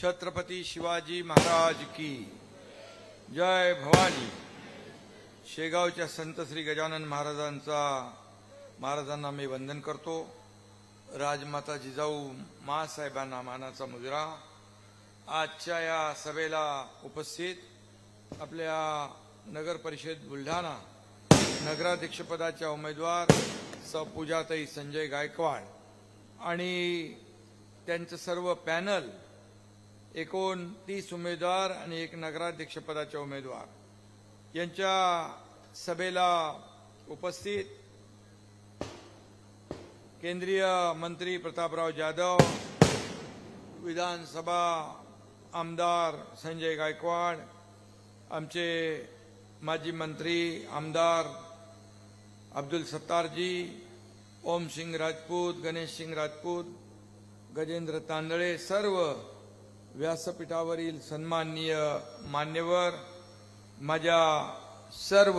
छत्रपती शिवाजी महाराज की जय भवानी। शेगावच्या संत श्री गजानन महाराजांना मी वंदन करतो। राजमाता जिजाऊ मासाहेबांना मानाचा मुजरा। आजच्या या सभेला उपस्थित आपल्या नगर परिषद बुलढाणा नगराध्यक्षपदाच्या उमेदवार सौ पूजाताई संजय गायकवाड आणि त्यांचं सर्व पॅनल 29 उमेदवार आणि एक नगराध्यक्षपदाचे उमेदवार यांच्या सभेला उपस्थित केंद्रीय मंत्री प्रतापराव जाधव, विधानसभा आमदार संजय गायकवाड, आमचे माजी मंत्री आमदार अब्दुल सत्तार जी, ओम सिंह राजपूत, गणेश सिंह राजपूत, गजेंद्र तांदळे, सर्व व्यासपीठावरील सन्माननीय मान्यवर, माझ्या सर्व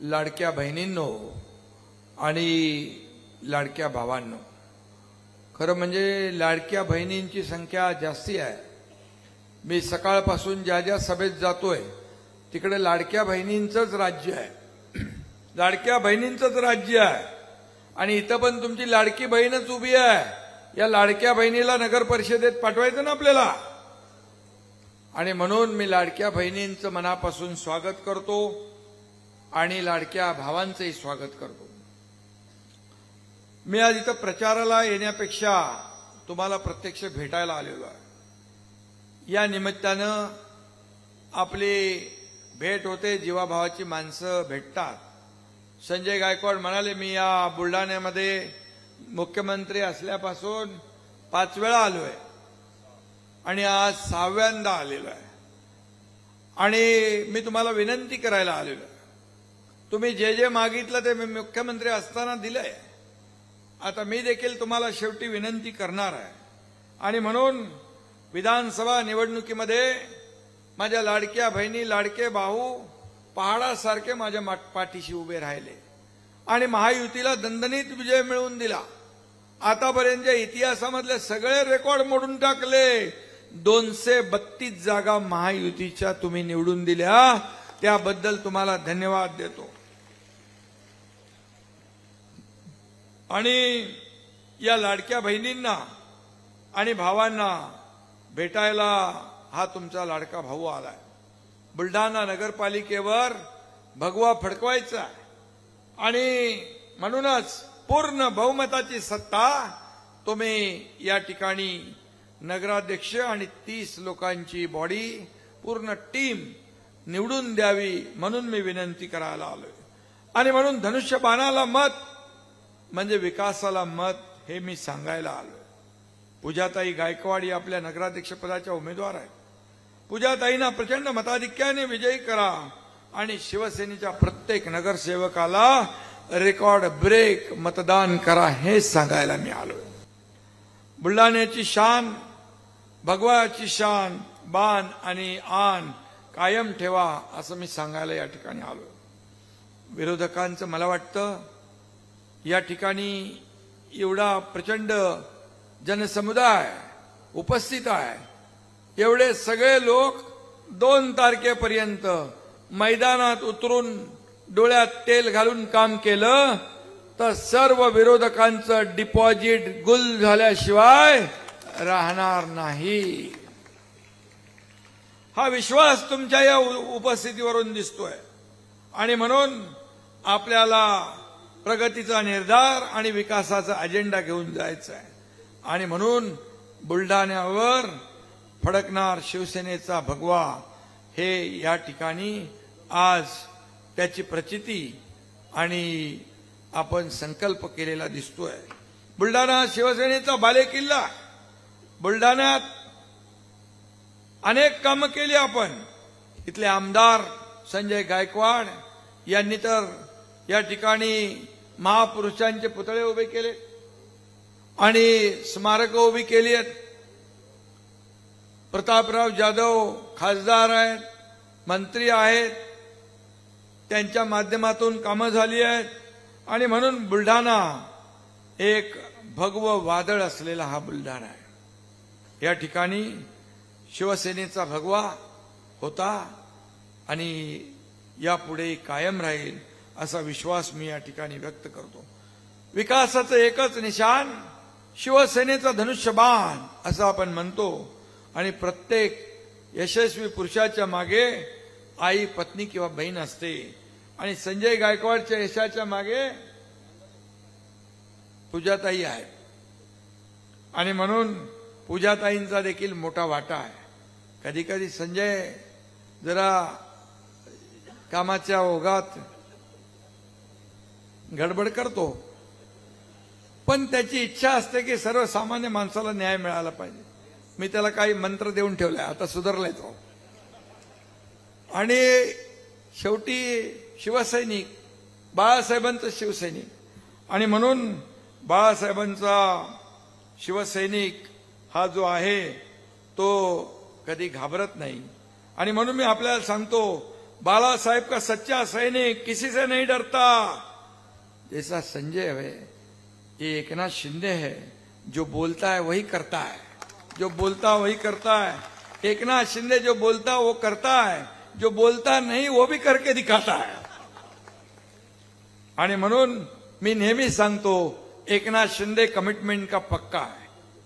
लाडक्या बहिणींनो आणि लाडक्या भावांनो। खरं म्हणजे लाडक्या बहिणींची संख्या जास्ती आहे। मी सकाळपासून ज्या ज्या सभेत जातोय तिकडे लाडक्या बहिणींचंच राज्य आहे, लाडक्या बहिणींचंच राज्य आहे। आणि इथं पण तुमची लाडकी बहीणच उभी आहे। या लाडक्या बहिणीला नगर परिषदेत पाठवायचं ना आपल्याला। आणि म्हणून मी लाडक्या बहिणींचं मनापासून स्वागत करतो आणि लाडक्या भावांचंही स्वागत करतो। मी आज इथं प्रचाराला येण्यापेक्षा तुम्हाला प्रत्यक्ष भेटायला आलेलो आहे। या निमित्तानं आपली भेट होते, जीवाभावाची माणसं भेटतात। संजय गायकवाड म्हणाले मी या बुलढाण्यामध्ये मुख्यमंत्री असल्यापासून 5 वेळा आलोय आणि आज 6व्यांदा आलेलो आहे। आणि मी तुम्हाला विनंती करायला आलेलो आहे। तुम्ही जे जे मागितलं ते मी मुख्यमंत्री असताना दिलंय। आता मी देखील तुम्हाला शेवटी विनंती करणार आहे। आणि म्हणून विधानसभा निवडणुकीमध्ये माझ्या लाडक्या बहिणी, लाडके भाऊ पहाडासारखे माझ्या पाठीशी उभे राहिले आणि महायुतीला दणदणीत विजय मिळवून दिला। आतापर्यंतच्या इतिहासामधले सगळे रेकॉर्ड मोडून टाकले। 232 जागा महायुतीच्या तुम्ही निवडून दिल्या, त्याबद्दल तुम्हाला धन्यवाद देतो। आणि या लाडक्या बहिणींना आणि भावांना भेटायला हा तुमचा लाडका भाऊ आलाय। बुलढाणा नगरपालिकेवर भगवा फडकवायचा आहे आणि म्हणूनच पूर्ण बहुमताची सत्ता तुम्ही या ठिकाणी नगराध्यक्ष आणि 30 लोकांची बॉडी, पूर्ण टीम निवडून द्यावी म्हणून मी विनंती करायला आलोय। आणि म्हणून धनुष्यबाणाला मत म्हणजे विकासाला मत हे मी सांगायला आलोय। पूजाताई गायकवाड या आपल्या नगराध्यक्षपदाच्या उमेदवार आहेत। पूजाताईंना प्रचंड मताधिक्याने विजयी करा आणि शिवसेनेच्या प्रत्येक नगरसेवकाला रेकॉर्ड ब्रेक मतदान करा हे सांगायला मी आलोय। बुलढाण्याची शान, भगवाची शान, बाण आणि आन कायम ठेवा असं मी सांगायला या ठिकाणी आलोय। विरोधकांचं मला वाटतं या ठिकाणी एवढा प्रचंड जनसमुदाय उपस्थित आहे, एवढे सगळे लोक 2 तारखेपर्यंत मैदानात उतरून डोळ्यात तेल घालून काम केलं तर सर्व विरोधकांचं डिपॉझिट गुल झाल्याशिवाय राहणार नाही। हा विश्वास तुमच्या या उपस्थितीवरून दिसतोय। आणि म्हणून आपल्याला प्रगतीचा निर्धार आणि विकासाचा अजेंडा घेऊन जायचा आहे। आणि म्हणून बुलढाण्यावर फडकणार शिवसेनेचा भगवा हे या ठिकाणी आज त्याची प्रचिती आणि आपण संकल्प केलेला दिसतोय। बुलढाणा शिवसेनेचा बालेकिल्ला। बुलढाण्यात अनेक कामं केली आपण। इथले आमदार संजय गायकवाड यांनी तर या ठिकाणी महापुरुषांचे पुतळे उभे केले आणि स्मारकं उभी केली आहेत। प्रतापराव जाधव खासदार आहेत, मंत्री आहेत, त्यांच्या माध्यमातून कामं झाली आहेत। आणि म्हणून बुलढाणा एक भगवं वादळ असलेला हा बुलढाणा आहे। या ठिकाणी शिवसेनेचा भगवा होता आणि यापुढे कायम राहील असा विश्वास मी या ठिकाणी व्यक्त करतो. विकासाचं एकच निशाण शिवसेनेचा धनुष्यबाण असं आपण म्हणतो आणि प्रत्येक यशस्वी पुरुषाच्या मागे आई, पत्नी किंवा बहीण असते आणि संजय गायकवाडच्या यशाच्या मागे पूजाताई आहे आणि म्हणून पूजाताईंचा देखील मोठा वाटा आहे. कधी कधी संजय जरा कामाच्या ओघात गडबड करतो, पण त्याची इच्छा असते की सर्वसामान्य माणसाला न्याय मिळाला पाहिजे. मी त्याला काही मंत्र देऊन ठेवलाय, आता सुधारलाय तो. आणि शेवटी शिवसैनिक, बाळासाहेबांचा शिवसैनिक आणि म्हणून बाळासाहेबांचा शिवसैनिक हा जो आहे तो कधी घाबरत नाही. आणि म्हणून मी आपल्याला सांगतो, बाला साहेब का सच्चा सैनिक किसी से नहीं डरता. जैसा संजय है, ये एकनाथ शिंदे है, जो बोलता है वही करता है, जो बोलता वही करता है. एकनाथ शिंदे जो बोलता वो करता है, जो बोलता नहीं वो भी करके दिखाता है. आणि म्हणून मी नेहमी सांगतो, एकनाथ शिंदे कमिटमेंट का पक्का है.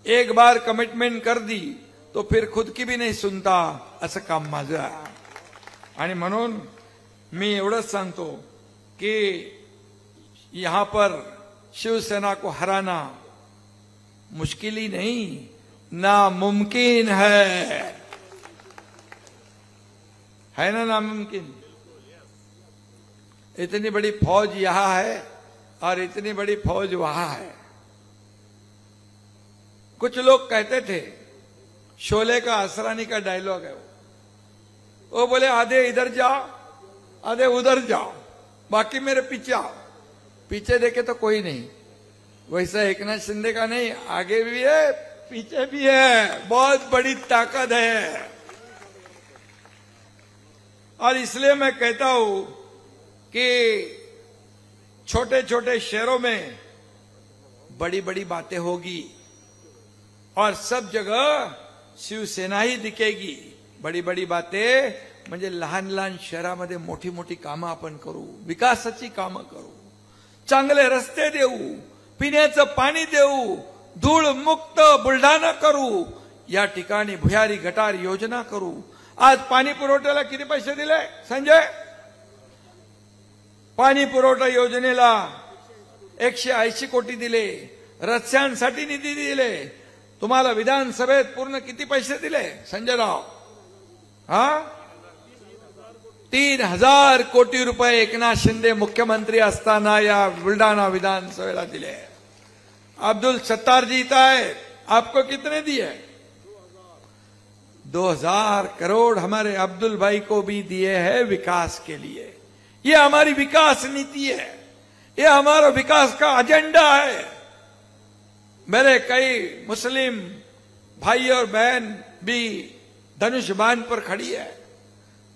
एक बार कमिटमेंट कर दी तो फिर खुद की भी नहीं सुनता, असं काम माझं आहे. आणि म्हणून मी एवढंच सांगतो की यहां पर शिवसेना को हराना मुश्किल ही नहीं, नामुमकिन है ना, नामुमकिन. इतनी बड़ी फौज यहां है और इतनी बड़ी फौज वहां है. कुछ लोग कहते थे, शोले का असरानी का डायलॉग है वो बोले आधे इधर जाओ आधे उधर जाओ, बाकी मेरे पीछे आओ. पीछे देखे तो कोई नहीं. वैसा एकनाथ शिंदे का नहीं, आगे भी है पीछे भी है, बहुत बड़ी ताकत है. और इसलिए मैं कहता हूं कि छोटे छोटे शहरों में बड़ी बड़ी बातें होगी और सब जगह शिवसेना ही दिखेगी. बड़ी बड़ी बातें म्हणजे लहान लहान शहरामध्ये मोठी मोठी कामं आपण करू, विकासाची कामं करू, चांगले रस्ते देऊ, पिण्याचं पाणी देऊ, धूळ मुक्त बुलढाणा करू, या ठिकाणी भुयारी गटार योजना करू. आज पाणी पुरवठ्याला किती पैसे दिले संजय? पाणी पुरवठा योजनेला 180 कोटी दिले, रस्त्यांसाठी निधी दिले. तुम्हाला विधानसभेत पूर्ण किती पैसे दिले संजय राव? 3000 कोटी रुपये एकनाथ शिंदे मुख्यमंत्री असताना या बुलढाणा विधानसभेला दिले. अब्दुल सत्तार जी इथं आहे, आपको कितने दिए? 2000 करोड़ हमारे अब्दुल भाई को भी दिए हैं विकास के लिए. ये हमारी विकास नीति है, ये हमारा विकास का एजेंडा है. मेरे कई मुस्लिम भाई और बहन भी धनुष बाण पर खड़ी है.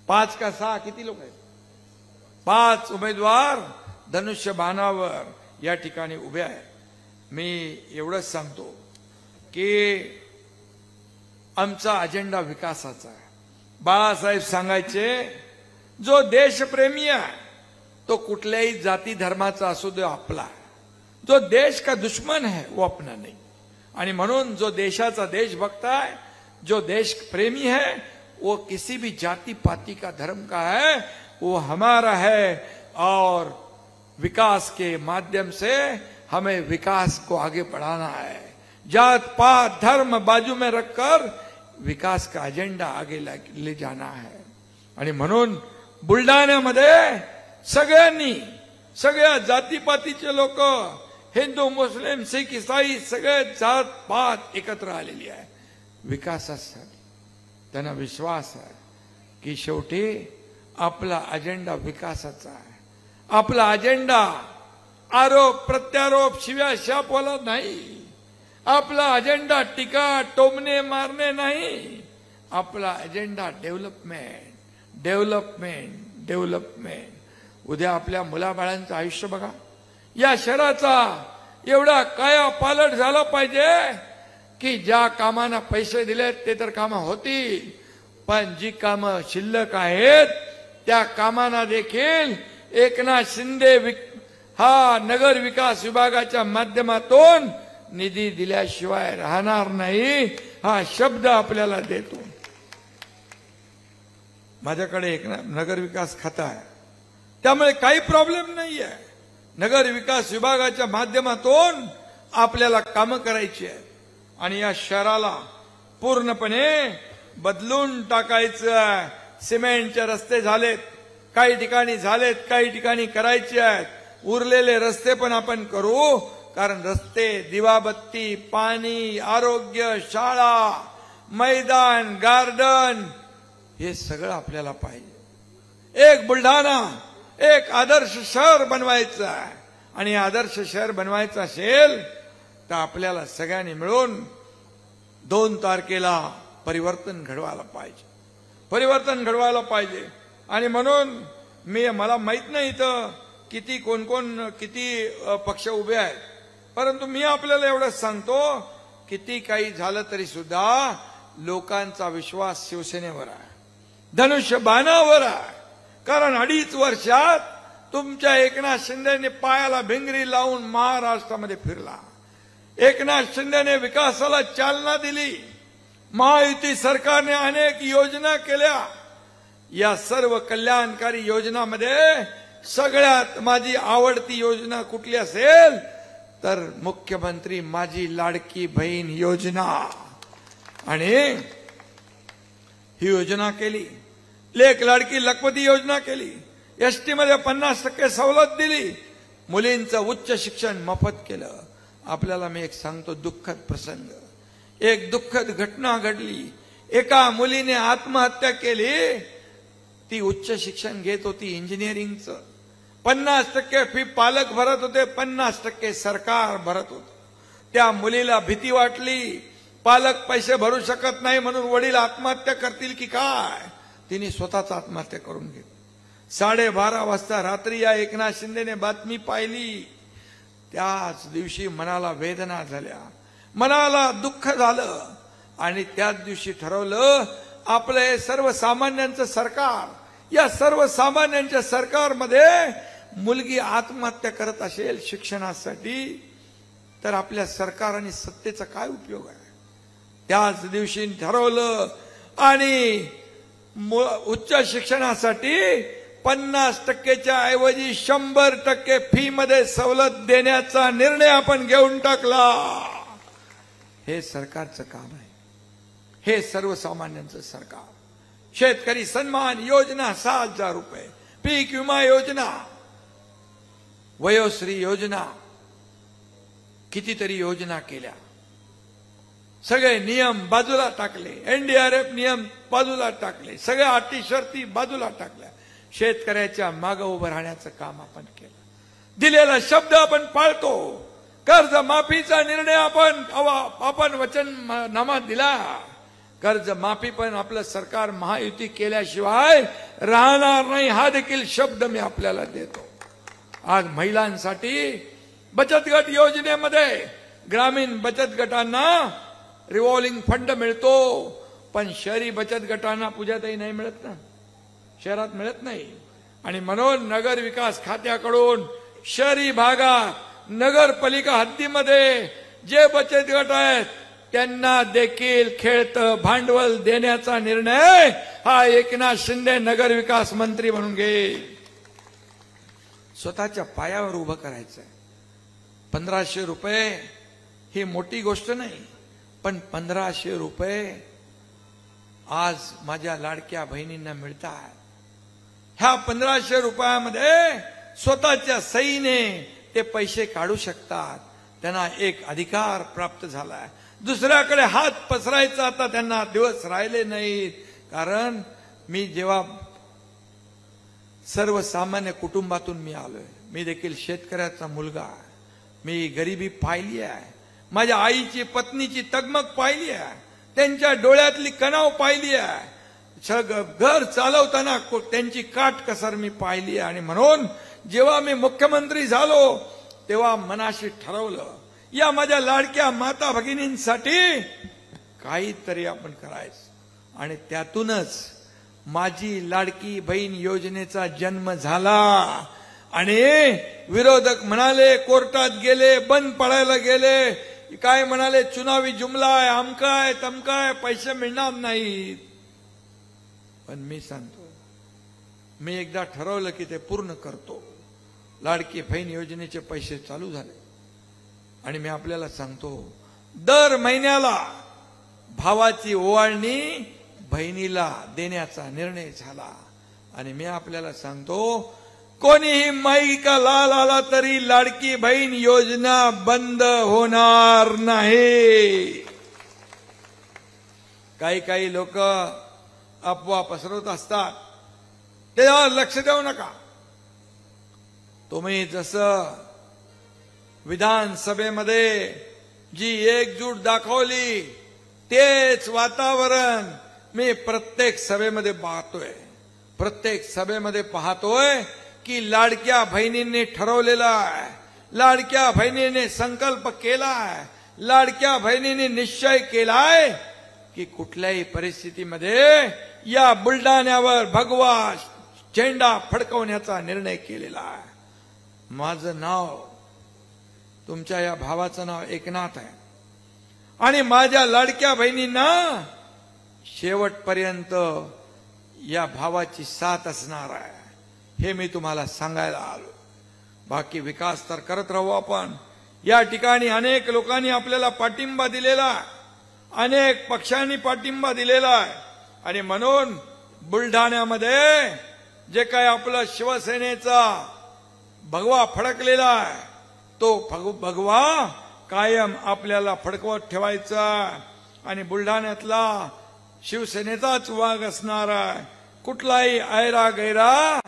5 का 6 किती लोक आहेत? 5 उमेदवार धनुष्य बाणावर या ठिकाणी उभे आहेत. मी एवढंच सांगतो की आमचा अजेंडा विकासाचा आहे. बाळासाहेब सांगायचे, जो देशप्रेमी आहे तो कुठल्याही जाती धर्माचा असू दे आपला आहे, जो देश का दुश्मन है वो अपना नहीं. आणि म्हणून जो देशाचा देशभक्त है, जो देश प्रेमी है, वो किसी भी जाति पाति का धर्म का है, वो हमारा है. और विकास के माध्यम से हमें विकास को आगे बढ़ाना है. जात पात धर्म बाजू में रखकर विकास का एजेंडा आगे ले जाना है. आणि म्हणून बुलढाण्यामध्ये सगळ्यांनी, सगळ्या जातीपातीचे लोक, हिंदू मुस्लिम सिख ईसाई सगळे जात पात एकत्र आलेली आहे विकासासाठी. त्यांना विश्वास आहे की शेवटी आपला अजेंडा विकासाचा आहे. आपला अजेंडा आरोप प्रत्यारोप शिव्या शापवाला नाही. आपला अजेंडा टीका टोमणे मारणे नाही. आपला अजेंडा डेव्हलपमेंट, डेव्हलपमेंट, डेव्हलपमेंट. उद्या आपल्या मुलाबाळांचं आयुष्य बघा. या शहराचा एवढा काया पालट झाला पाहिजे की ज्या कामांना पैसे दिलेत ते तर कामं होतील, पण जी कामं शिल्लक आहेत त्या कामांना देखील एकनाथ शिंदे हा नगर विकास विभागाच्या माध्यमातून निधी दिल्याशिवाय राहणार नाही, हा शब्द आपल्याला देतो. माझ्याकडे एक नगर विकास खातं आहे, त्यामुळे काही प्रॉब्लेम नाहीये. नगर विकास विभागाच्या माध्यमातून आपल्याला कामं करायची आहेत आणि या शहराला पूर्णपणे बदलून टाकायचं आहे. सिमेंटचे रस्ते झालेत, काही ठिकाणी झालेत, काही ठिकाणी करायचे आहेत. उरलेले रस्ते पण आपण करू, कारण रस्ते, दिवाबत्ती, पाणी, आरोग्य, शाळा, मैदान, गार्डन हे सगळं आपल्याला पाहिजे. एक बुलढाणा एक आदर्श शहर बनवायचं आहे आणि आदर्श शहर बनवायचं असेल तर आपल्याला सगळ्यांनी मिळून 2 तारखेला परिवर्तन घडवायला पाहिजे, परिवर्तन घडवायला पाहिजे. आणि म्हणून मला माहित नाही इथं किती कोण किती पक्ष उभे आहेत, परंतु मी आपल्याला एवढं सांगतो, किती काही झालं तरी सुद्धा लोकांचा विश्वास शिवसेनेवर आहे, धनुष्यबाणावर आहे. कारण 2.5 वर्षात तुमच्या एकनाथ शिंदेने पायाला भिंगरी लावून महाराष्ट्रामध्ये फिरला. एकनाथ शिंदेने विकासाला चालना दिली. महायुती सरकारने अनेक योजना केल्या. या सर्व कल्याणकारी योजनांमध्ये सगळ्यात माझी आवडती योजना कुठली असेल तर मुख्यमंत्री माझी लाडकी बहीण योजना. आणि ही योजना केली. लेक लाडकी लखपती योजना केली. एसटी मध्ये 50% सवलत दिली. मुलींचं उच्च शिक्षण मोफत केलं. आपल्याला मी एक सांगतो दुःखद प्रसंग, एक दुःखद घटना घडली. एका मुलीने आत्महत्या केली. ती उच्च शिक्षण घेत होती इंजिनिअरिंगचं. 50% फी पालक भरत होते, 50% सरकार भरत होतं. त्या मुलीला भीती वाटली, पालक पैसे भरू शकत नाही म्हणून वडील आत्महत्या करतील की काय, तिने स्वतःच आत्महत्या करून घेतली. 12:30 वाजता रात्री या एकनाथ शिंदेने बातमी पाहिली. त्याच दिवशी मनाला वेदना झाल्या, मनाला दुःख झालं आणि त्याच दिवशी ठरवलं आपलं हे सर्वसामान्यांचं सरकार, या सर्वसामान्यांच्या सरकारमध्ये मुलगी आत्महत्या करत असेल शिक्षणासाठी तर आपल्या सरकार आणि सत्तेचा काय उपयोग आहे. त्याच दिवशी ठरवलं आणि उच्च शिक्षणासाठी 50%च्या ऐवजी 100% फी मध्ये सवलत देण्याचा निर्णय आपण घेऊन टाकला. हे सरकारचं काम आहे, हे सर्वसामान्यांचं सरकार. शेतकरी सन्मान योजना 6,000 रुपये, पीक विमा योजना, वयोश्री योजना, कितीतरी योजना केल्या. सगळे नियम बाजूला टाकले, एनडीआरएफ नियम बाजूला टाकले, सगळ्या अटी शर्ती बाजूला टाकल्या. शेतकऱ्याच्या मागे उभं राहण्याचं काम आपण केलं. दिलेला शब्द आपण पाळतो. कर्ज माफीचा निर्णय आपण वचननामा दिला. कर्ज माफी पण आपलं सरकार महायुती केल्याशिवाय राहणार नाही, हा देखील शब्द मी आपल्याला देतो. आज महिलांसाठी बचत गट योजनेमध्ये ग्रामीण बचत गटांना रिव्हॉल्विंग फंड मिळतो, पण शहरी बचत गटांना पूजाताई नाही मिळत ना, शहरात मिळत नाही. आणि म्हणून नगर विकास खात्याकडून शहरी भागात नगरपालिका हद्दीमध्ये जे बचत गट आहेत त्यांना देखील खेळतं भांडवल देण्याचा निर्णय हा एकनाथ शिंदे नगर विकास मंत्री म्हणून घेईल. स्वतःच्या पायावर उभं करायचंय. 1500 रुपये ही मोठी गोष्ट नाही, पण 1500 रुपये आज माझ्या लाडक्या बहिणींना मिळतात. ह्या 1500 रुपयामध्ये स्वतःच्या सहीने ते पैसे काढू शकतात. त्यांना एक अधिकार प्राप्त झालाय. दुसऱ्याकडे हात पसरायचा आता त्यांना दिवस राहिले नाहीत. कारण मी जेव्हा सर्वसामान्य कुटुंबातून मी आलोय, मी देखील शेतकऱ्याचा मुलगा आहे. मी गरिबी पाहिली आहे, माझ्या आईची पत्नीची तगमग पाहिली आहे, त्यांच्या डोळ्यातली कणाव पाहिली आहे, घर चालवताना त्यांची काटकसर मी पाहिली आहे. आणि म्हणून जेव्हा मी मुख्यमंत्री झालो तेव्हा मनाशी ठरवलं या माझ्या लाडक्या माता भगिनींसाठी काहीतरी आपण करायचं आणि त्यातूनच माझी लाडकी बहीण योजनेचा जन्म झाला। आणि विरोधक म्हणाले, कोर्टात गेले, बंद पडायला गेले, काय म्हणाले, चुनावी जुमला आहे, अमकाय तमकाय, पैसे मिळणार नाहीत। पण मी सांगतो, मी एकदा ठरवलं की ते पूर्ण करतो। लाडकी बहीण योजनेचे पैसे चालू झाले आणि मी आपल्याला सांगतो, दर महिन्याला भावाची ओवाळणी बहिणीला देण्याचा निर्णय झाला। आणि मी आपल्याला सांगतो, कोणीही माईका लाल आला तरी लाडकी बहीण योजना बंद होणार नाही। काही लोक अफवा पसरवत असतात, त्यावर लक्ष देऊ नका। तुम्ही जसं विधानसभेमध्ये जी एकजूट दाखवली तेच वातावरण मी प्रत्येक सभेमध्ये पाहतोय की लाडक्या बहिणींनी ठरवलेला आहे, लाडक्या बहिणीने संकल्प केलाय, लाडक्या बहिणीने निश्चय केलाय की कुठल्याही परिस्थितीमध्ये या बुलढाण्यावर भगवा झेंडा फडकवण्याचा निर्णय केलेला आहे। माझं नाव, तुमच्या या भावाचं नाव एकनाथ आहे आणि माझ्या लाडक्या बहिणींना शेवटपर्यंत या भावाची साथ असणार आहे, हे मी तुम्हाला सांगायला आलो। बाकी विकास तर करत राहू आपण। या ठिकाणी अनेक लोकांनी आपल्याला पाठिंबा दिलेला आहे, अनेक पक्षांनी पाठिंबा दिलेला आहे आणि म्हणून बुलढाण्यामध्ये जे काही आपलं शिवसेनेचा भगवा फडकलेला आहे, तो भगवा कायम आपल्याला फडकवत ठेवायचा आणि बुलढाण्यातला शिवसेनेचाच वाघ असणार आहे। कुठलाही ऐरा गैरा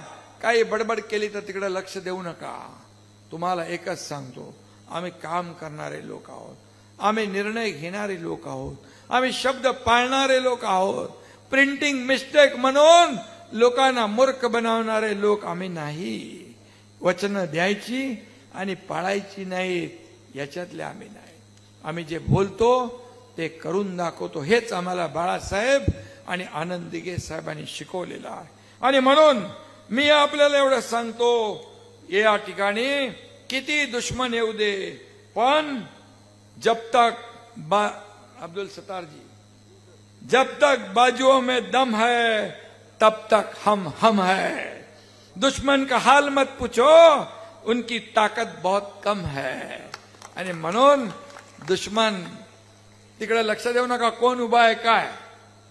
काही बडबड केली तर तिकडे लक्ष देऊ नका। तुम्हाला एकच सांगतो, आम्ही काम करणारे लोक आहोत, आम्ही निर्णय घेणारे लोक आहोत, आम्ही शब्द पाळणारे लोक आहोत। प्रिंटिंग मिस्टेक म्हणून लोकांना मूर्ख बनवणारे लोक आम्ही नाही। वचनं द्यायची आणि पाळायची नाहीत, याच्यातले आम्ही नाही। आम्ही जे बोलतो ते करून दाखवतो, हेच आम्हाला बाळासाहेब आणि आनंद दिघे साहेबांनी शिकवलेलं आहे। आणि म्हणून मी आपल्याला एवढं सांगतो, या ठिकाणी किती दुश्मन येऊ दे, पण जब तक अब्दुल सत्तार जी, जब तक बाजुओं में दम है तब तक हम है। दुश्मन का हाल मत पूछो, उनकी ताकत बहुत कम है। आणि म्हणून दुश्मन तिकडे लक्ष देऊ नका, कोण उभा आहे काय,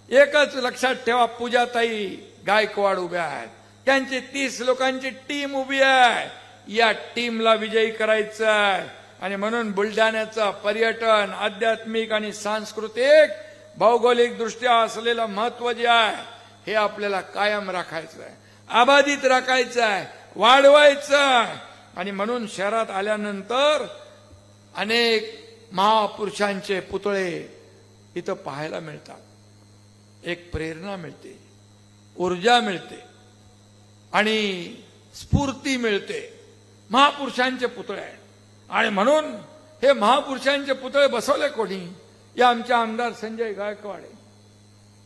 एकच लक्षात ठेवा, पूजाताई गायकवाड उभ्या आहेत, त्यांची 30 लोकांची टीम उभी आहे, या टीमला विजयी करायचं आहे। आणि म्हणून बुलढाण्याचं पर्यटन, आध्यात्मिक आणि सांस्कृतिक भौगोलिक दृष्ट्या असलेलं महत्व जे आहे हे आपल्याला कायम राखायचं आहे, अबाधित राखायचं आहे, वाढवायचं आहे। आणि म्हणून शहरात आल्यानंतर अनेक महापुरुषांचे पुतळे इथं पाहायला मिळतात। एक प्रेरणा मिळते, ऊर्जा मिळते आणि स्फूर्ती मिळते। महापुरुषांचे पुतळे आहेत आणि म्हणून हे महापुरुषांचे पुतळे बसवले कोणी, या आमच्या आमदार संजय गायकवाड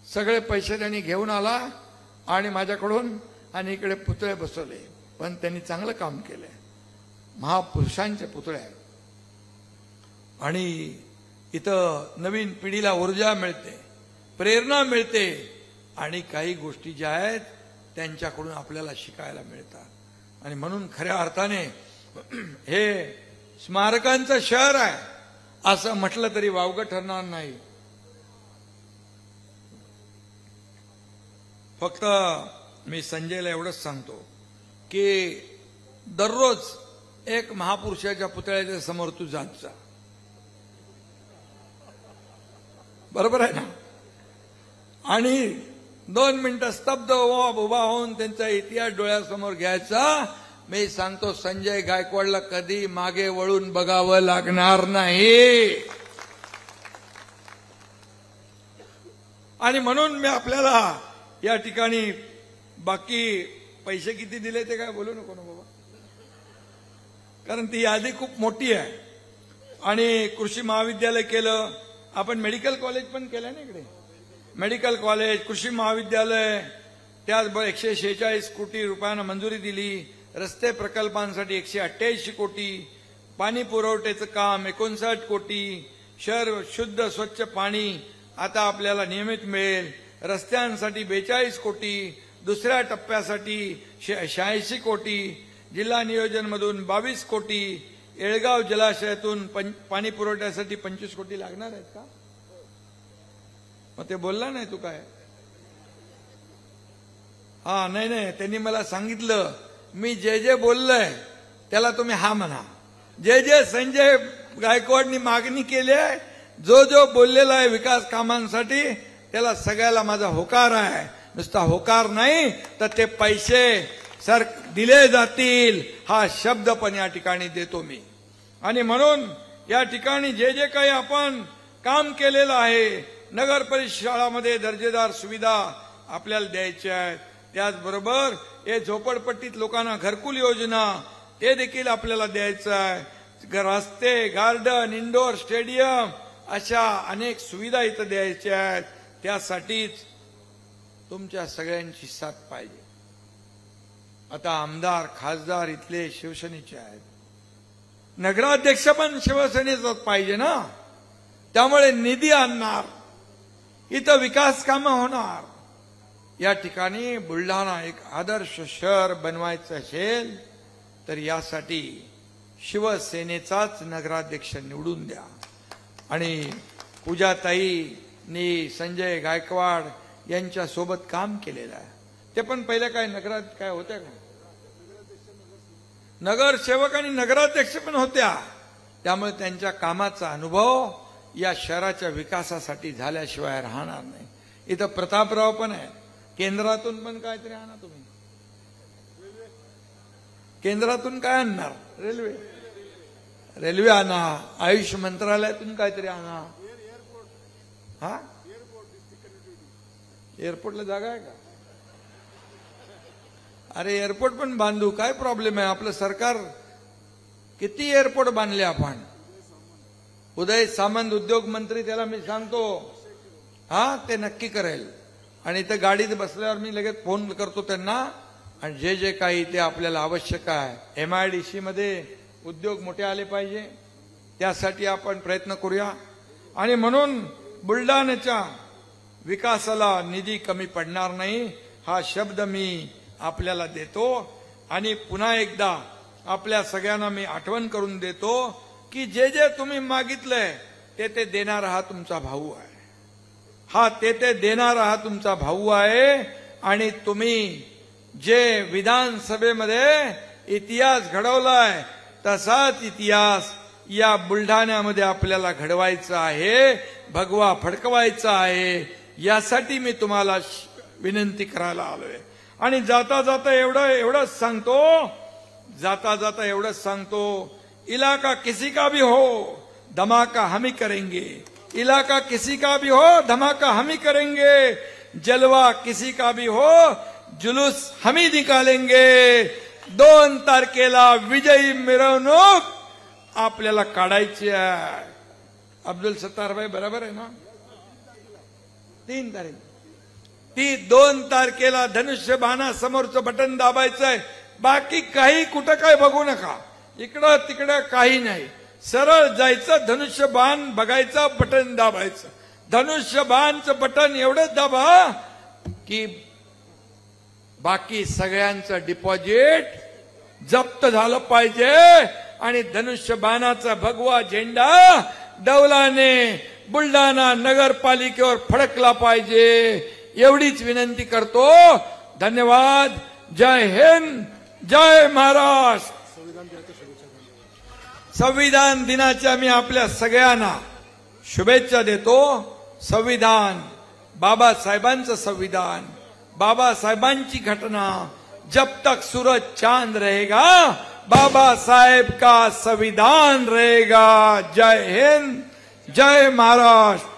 सगळे पैसे त्यांनी घेऊन आला आणि माझ्याकडून आणि इकडे पुतळे बसवले, पण त्यांनी चांगलं काम केलंय। महापुरुषांचे पुतळे आहेत आणि इथं नवीन पिढीला ऊर्जा मिळते, प्रेरणा मिळते आणि काही गोष्टी ज्या आहेत त्यांच्याकडून आपल्याला शिकायला मिळतात। आणि म्हणून खऱ्या अर्थाने हे स्मारकांचं शहर आहे असं म्हटलं तरी वावगं ठरणार नाही। फक्त मी संजयला एवढंच सांगतो की दररोज एक महापुरुषाच्या पुतळ्याच्या समोर तू जात जा, बरोबर आहे ना, आणि 2 मिनिटं स्तब्ध उभा होऊन त्यांचा इतिहास डोळ्यासमोर घ्यायचा। मी सांगतो, संजय गायकवाडला कधी मागे वळून बघावं लागणार नाही। आणि म्हणून मी आपल्याला या ठिकाणी बाकी पैसे किती दिले ते काय बोलू नको ना बाबा, कारण ती यादी खूप मोठी आहे। आणि कृषी महाविद्यालय केलं. आपण मेडिकल कॉलेज पण केलं ना इकडे. मेडिकल कॉलेज, कृषी महाविद्यालय, त्याचबरोबर 146 कोटी रुपयांना मंजुरी दिली. रस्ते प्रकल्पांसाठी 188 कोटी, पाणी पुरवठ्याचं काम 59 कोटी, शहर शुद्ध स्वच्छ पाणी आता आपल्याला नियमित मिळेल. रस्त्यांसाठी 42 कोटी, दुसऱ्या टप्प्यासाठी 86 कोटी, जिल्हा नियोजनमधून 22 कोटी, येळगाव जलाशयातून पाणी पुरवठ्यासाठी 25 कोटी लागणार आहेत का? मग ते बोलला नाही तू काय? हा नाही, त्यांनी मला सांगितलं मी जे बोललोय त्याला तुम्ही हा म्हणा. जे संजय गायकवाडनी मागणी केली आहे, जो बोललेला आहे विकास कामांसाठी, त्याला सगळ्याला माझा होकार आहे. नुसता होकार नाही तर ते पैसे दिले जातील हा शब्द पण या ठिकाणी देतो मी. आणि म्हणून या ठिकाणी जे काही आपण काम केलेलं आहे, नगर परिषद शाळामध्ये दर्जेदार सुविधा आपल्याला द्यायच्या आहेत. त्याचबरोबर हे झोपडपट्टीत लोकांना घरकुल योजना ते देखील आपल्याला द्यायचं आहे. रस्ते, गार्डन, इंडोर स्टेडियम अशा अनेक सुविधा इथं द्यायच्या आहेत. त्यासाठीच तुमच्या सगळ्यांची साथ पाहिजे. आता आमदार खासदार इथले शिवसेनेचे आहेत, नगराध्यक्ष पण शिवसेनेचाच पाहिजे ना. त्यामुळे निधी आणणार, इथं विकास कामं होणार. या ठिकाणी बुलढाणा एक आदर्श शहर बनवायचं असेल तर यासाठी शिवसेनेचाच नगराध्यक्ष निवडून द्या. आणि पूजाताईंनी संजय गायकवाड यांच्या सोबत काम केलेलं आहे. ते पण पहिले काय काय होत्या का? नगरसेवक आणि नगराध्यक्ष पण होत्या. त्यामुळे त्यांच्या कामाचा अनुभव या शहराच्या विकासासाठी झाल्याशिवाय राहणार नाही. इथं प्रतापराव पण आहे, केंद्रातून पण काहीतरी आणा तुम्ही. केंद्रातून काय आणणार? रेल्वे आणा, आयुष मंत्रालयातून काहीतरी आणा. हा, एअरपोर्टला जागा आहे का? अरे एअरपोर्ट पण बांधू, काय प्रॉब्लेम आहे? आपलं सरकार किती एअरपोर्ट बांधले आपण. उदय सामंत उद्योग मंत्री, त्याला मी सांगतो हा ते नक्की करेल. आणि इथं गाडीत बसल्यावर मी लगेच फोन करतो त्यांना. आणि जे काही ते आपल्याला आवश्यक आहे, MIDC मध्ये उद्योग मोठे आले पाहिजे, त्यासाठी आपण प्रयत्न करूया. आणि म्हणून बुलढाण्याच्या विकासाला निधी कमी पडणार नाही हा शब्द मी आपल्याला देतो. आणि पुन्हा एकदा आपल्या सगळ्यांना मी आठवण करून देतो की जे तुम्ही मागितलंय ते देणारा हा तुमचा भाऊ आहे. हा ते देणारा हा तुमचा भाऊ आहे. आणि तुम्ही जे विधानसभेमध्ये इतिहास घडवलाय तसाच इतिहास या बुलढाण्यामध्ये आपल्याला घडवायचा आहे, भगवा फडकवायचा आहे. यासाठी मी तुम्हाला विनंती करायला आलोय. आणि जाता जाता एवढंच सांगतो, इलाका किसी का भी हो धमाका हम ही करेंगे. इलाका किसी का भी हो धमाका हम ही करेंगे. जलवा किसी का भी हो जुलूस हम ही निकालेंगे. 2 तारखेला विजयी मिरवणूक आपल्याला काढायची आहे. अब्दुल सत्तार भाई बरोबर आहे ना? 3 तारीख. ती 2 तारखेला धनुष्यबाणा समोरचं बटन दाबायचंय. बाकी काही कुठं काय बघू नका, इकडं तिकडं काही नाही. सरळ जायचं, धनुष्यबाण बघायचं, बटन दाबायचं. धनुष्यबाणचं बटन एवढंच दाबा की बाकी सगळ्यांचं डिपॉझिट जप्त झालं पाहिजे. आणि धनुष्यबाणाचा भगवा झेंडा डौलाने बुलढाणा नगरपालिकेवर फडकला पाहिजे. एवढीच विनंती करतो. धन्यवाद. जय हिंद, जय महाराष्ट्र. संविधान दिनाच्या मी आपल्या सगळ्यांना शुभेच्छा देतो. संविधान बाबासाहेबांचं संविधान, बाबासाहेबांची घटना. जब तक सूरज चांद रहेगा बाबा साहेब का संविधान रहेगा. जय हिंद, जय महाराष्ट्र.